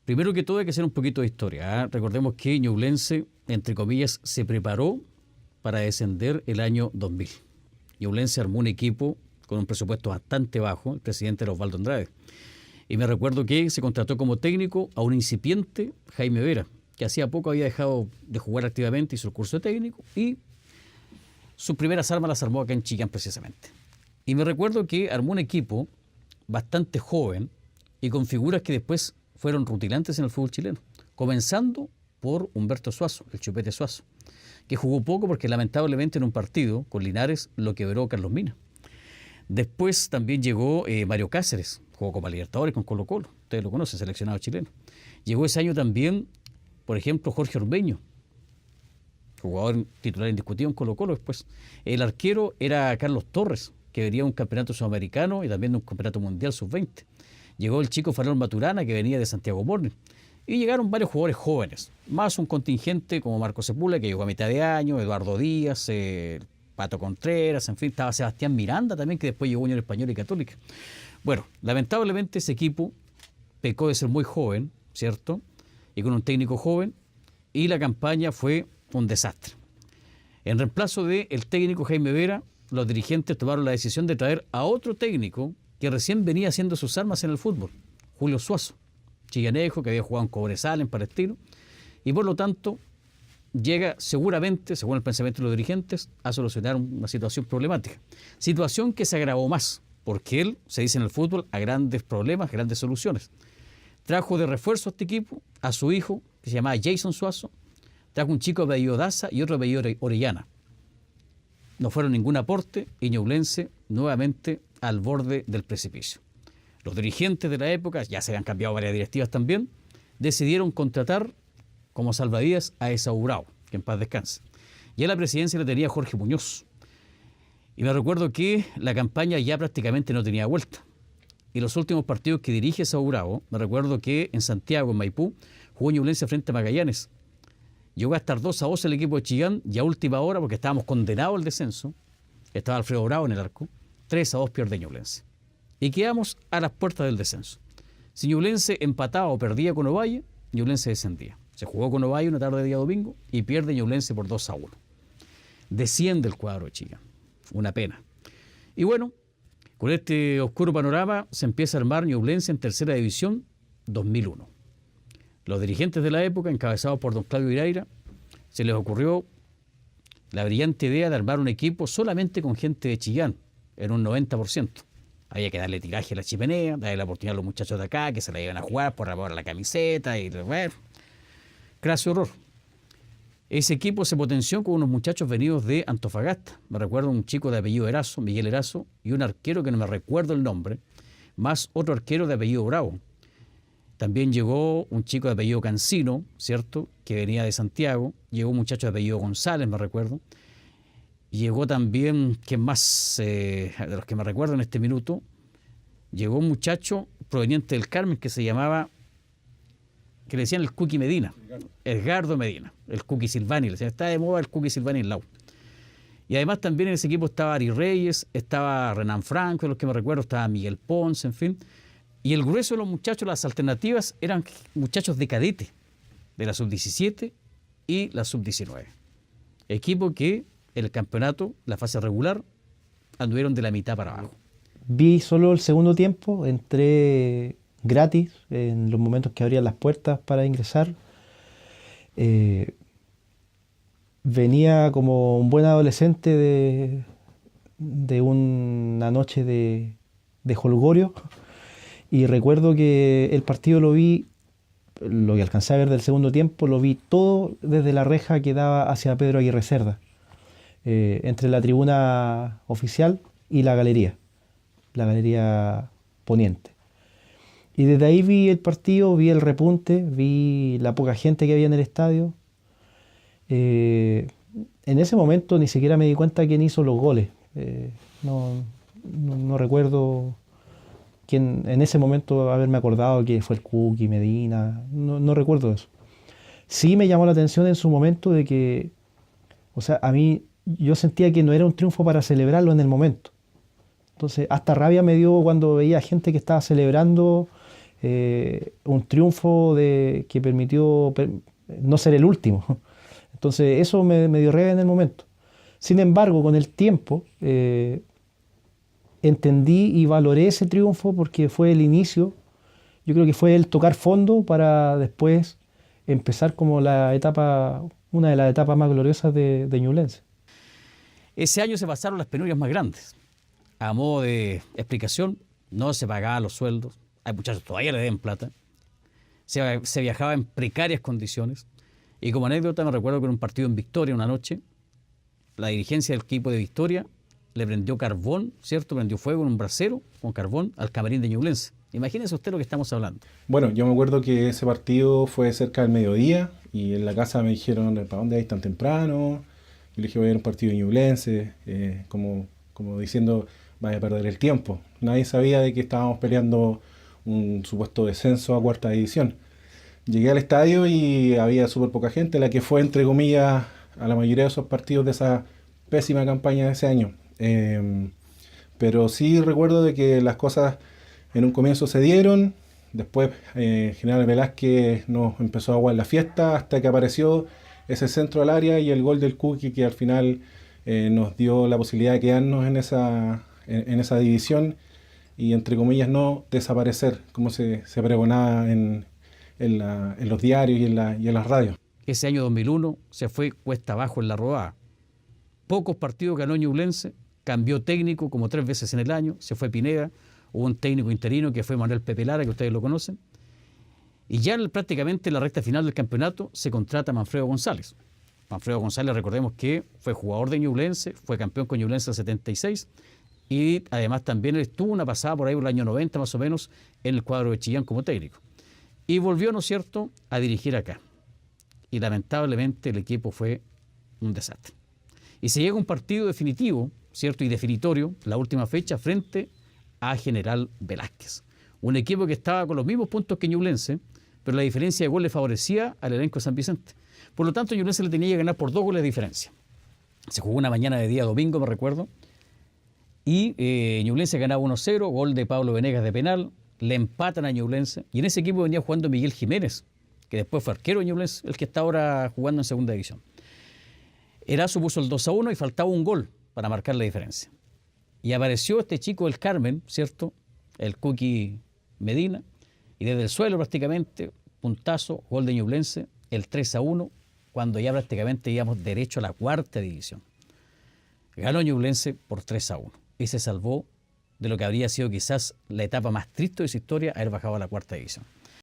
Primero que todo hay que hacer un poquito de historia, ¿ah? Recordemos que Ñublense, entre comillas, se preparó para descender el año 2000. Ñublense armó un equipo con un presupuesto bastante bajo, el presidente era Osvaldo Andrade. Y me recuerdo que se contrató como técnico a un incipiente Jaime Vera, que hacía poco había dejado de jugar activamente, hizo el curso de técnico y sus primeras armas las armó acá en Chillán precisamente. Y me recuerdo que armó un equipo bastante joven y con figuras que después fueron rutilantes en el fútbol chileno, comenzando por Humberto Suazo, el Chupete Suazo, que jugó poco porque lamentablemente en un partido con Linares lo quebró Carlos Mina. Después también llegó Mario Cáceres, jugó Copa Libertadores con Colo-Colo, ustedes lo conocen, seleccionado chileno. Llegó ese año también, por ejemplo, Jorge Ormeño, jugador titular indiscutido en Colo-Colo después. El arquero era Carlos Torres, que venía de un campeonato sudamericano y también de un campeonato mundial sub-20. Llegó el chico Farol Maturana, que venía de Santiago Morning. Y llegaron varios jugadores jóvenes, más un contingente como Marco Sepúlveda, que llegó a mitad de año, Eduardo Díaz, Pato Contreras, en fin, estaba Sebastián Miranda también, que después llegó a Unión Española y Católica. Bueno, lamentablemente ese equipo pecó de ser muy joven, ¿cierto? Y con un técnico joven, y la campaña fue un desastre. En reemplazo del técnico Jaime Vera, los dirigentes tomaron la decisión de traer a otro técnico que recién venía haciendo sus armas en el fútbol, Julio Suazo, chillanejo, que había jugado en Cobresal, en Palestino, y por lo tanto llega seguramente, según el pensamiento de los dirigentes, a solucionar una situación problemática. Situación que se agravó más, porque él, se dice en el fútbol, a grandes problemas, grandes soluciones. Trajo de refuerzo a este equipo a su hijo, que se llamaba Jason Suazo, trajo un chico de apellido Daza y otro de apellido Orellana. No fueron ningún aporte y Ñublense nuevamente al borde del precipicio. Los dirigentes de la época, ya se habían cambiado varias directivas también, decidieron contratar como salvavidas a Esaú Bravo, que en paz descanse. Y a la presidencia le tenía Jorge Muñoz. Y me recuerdo que la campaña ya prácticamente no tenía vuelta. Y los últimos partidos que dirige Esaú Bravo, me recuerdo que en Santiago, en Maipú, jugó Ñublense frente a Magallanes. Llegó a estar 2-2 el equipo de Chillán y a última hora, porque estábamos condenados al descenso, estaba Alfredo Bravo en el arco, 3-2 pierde Ñublense. Y quedamos a las puertas del descenso. Si Ñublense empataba o perdía con Ovalle, Ñublense descendía. Se jugó con Ovalle una tarde de día domingo y pierde Ñublense por 2-1. Desciende el cuadro de Chillán. Una pena. Y bueno, con este oscuro panorama se empieza a armar Ñublense en tercera división 2001. Los dirigentes de la época, encabezados por don Claudio Iraira, se les ocurrió la brillante idea de armar un equipo solamente con gente de Chillán, en un 90%. Había que darle tiraje a la chimenea, darle la oportunidad a los muchachos de acá, que se la iban a jugar por amor a la camiseta, y bueno, craso horror. Ese equipo se potenció con unos muchachos venidos de Antofagasta. Me recuerdo un chico de apellido Erazo, Miguel Erazo, y un arquero que no me recuerdo el nombre, más otro arquero de apellido Bravo. También llegó un chico de apellido Cancino, ¿cierto?, que venía de Santiago. Llegó un muchacho de apellido González, me recuerdo. Llegó también, ¿quién más? De los que me recuerdo en este minuto, llegó un muchacho proveniente del Carmen que se llamaba, que le decían el Cookie Medina, Edgardo Medina, el Cookie Silvani, le decían, está de moda el Cookie Silvani en Lau. Y además también en ese equipo estaba Ari Reyes, estaba Renan Franco, de los que me recuerdo, estaba Miguel Ponce, en fin. Y el grueso de los muchachos, las alternativas, eran muchachos de cadete, de la sub-17 y la sub-19. Equipo que en el campeonato, la fase regular, anduvieron de la mitad para abajo. Vi solo el segundo tiempo, entré gratis en los momentos que abrían las puertas para ingresar. Venía como un buen adolescente de una noche de jolgorio y recuerdo que el partido lo vi, lo que alcancé a ver del segundo tiempo, lo vi todo desde la reja que daba hacia Pedro Aguirre Cerda. Entre la tribuna oficial y la galería poniente. Y desde ahí vi el partido, vi el repunte, vi la poca gente que había en el estadio. En ese momento ni siquiera me di cuenta quién hizo los goles. No recuerdo quién en ese momento haberme acordado que fue el Cookie Medina, no recuerdo eso. Sí me llamó la atención en su momento de que, o sea, a mí yo sentía que no era un triunfo para celebrarlo en el momento. Entonces, hasta rabia me dio cuando veía gente que estaba celebrando un triunfo que permitió no ser el último. Entonces eso me dio rabia en el momento. Sin embargo, con el tiempo entendí y valoré ese triunfo porque fue el inicio. Yo creo que fue el tocar fondo para después empezar como una de las etapas más gloriosas de Ñublense. Ese año se pasaron las penurias más grandes. A modo de explicación, no se pagaban los sueldos. Hay muchachos todavía le deben plata. Se viajaba en precarias condiciones. Y como anécdota me recuerdo que en un partido en Victoria una noche, la dirigencia del equipo de Victoria le prendió carbón, ¿cierto? Prendió fuego en un brasero con carbón al camarín de Ñublense. Imagínese usted lo que estamos hablando. Bueno, yo me acuerdo que ese partido fue cerca del mediodía y en la casa me dijeron, ¿para dónde vais tan temprano? Yo le dije, voy a ir a un partido de Ñublense, como diciendo, vaya a perder el tiempo. Nadie sabía de que estábamos peleando un supuesto descenso a cuarta división. Llegué al estadio y había súper poca gente, la que fue, entre comillas, a la mayoría de esos partidos de esa pésima campaña de ese año. Pero sí recuerdo de que las cosas en un comienzo se dieron, después General Velázquez nos empezó a aguar la fiesta hasta que apareció ese centro al área y el gol del Cookie que al final nos dio la posibilidad de quedarnos en esa división y entre comillas no desaparecer como se pregonaba en los diarios y en las radios. Ese año 2001 se fue cuesta abajo en la rodada. Pocos partidos ganó Ñublense, cambió técnico como 3 veces en el año, se fue Pineda, hubo un técnico interino que fue Manuel Pepe Lara, que ustedes lo conocen, y ya prácticamente en la recta final del campeonato se contrata a Manfredo González. Manfredo González, recordemos que fue jugador de Ñublense, fue campeón con Ñublense en el 76, y además también él tuvo una pasada por ahí por el año 90 más o menos en el cuadro de Chillán como técnico. Y volvió, ¿no es cierto?, a dirigir acá. Y lamentablemente el equipo fue un desastre. Y se llega a un partido definitivo, ¿cierto?, y definitorio, la última fecha, frente a General Velázquez. Un equipo que estaba con los mismos puntos que Ñublense, pero la diferencia de gol le favorecía al elenco de San Vicente. Por lo tanto, Ñublense le tenía que ganar por 2 goles de diferencia. Se jugó una mañana de día domingo, me recuerdo, y Ñublense ganaba 1-0, gol de Pablo Venegas de penal, le empatan a Ñublense, y en ese equipo venía jugando Miguel Jiménez, que después fue arquero de Ñublense, el que está ahora jugando en segunda división. Erazo puso el 2-1 y faltaba un gol para marcar la diferencia. Y apareció este chico del Carmen, ¿cierto?, el Cookie Medina, y desde el suelo prácticamente, puntazo, gol de Ñublense, el 3-1, cuando ya prácticamente íbamos derecho a la cuarta división. Ganó Ñublense por 3-1 y se salvó de lo que habría sido quizás la etapa más triste de su historia, haber bajado a la cuarta división.